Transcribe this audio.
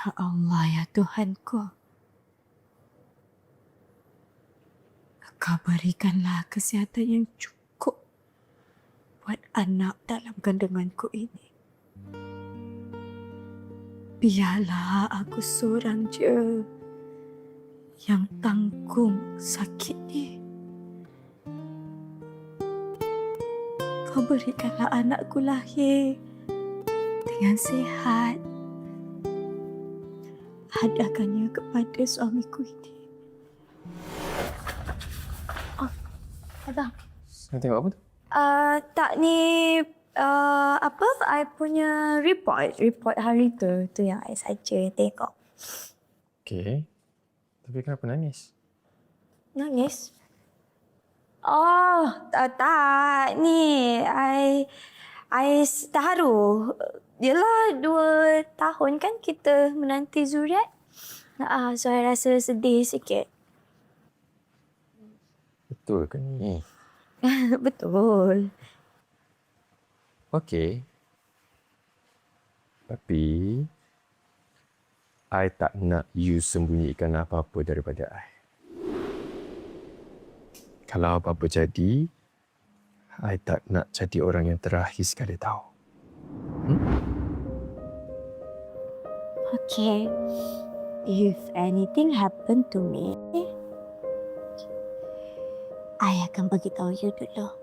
Ya Allah, ya Tuhanku. Kau berikanlah kesihatan yang cukup buat anak dalam kandunganku ini. Biarlah aku seorang je yang tanggung sakit ni. Kau berikanlah anakku lahir dengan sihat. Hadiahkannya kepada suamiku ini. Oh, abang. Nak tengok apa tu? Tak ni apa? I punya report hari tu. Tu yang I saja tengok. Okey. Tapi kenapa nangis? Nangis? Oh, tak. Ni, I terharu. Yelah 2 tahun kan kita menanti zuriat. So I rasa sedih sikit. Betul ke ni? Betul. Okey. Tapi I tak nak you sembunyikan apa-apa daripada I. Kalau apa-apa jadi, I tak nak jadi orang yang terakhir sekali tahu. Okay. If anything happen to me, I akan bagi tahu you dulu.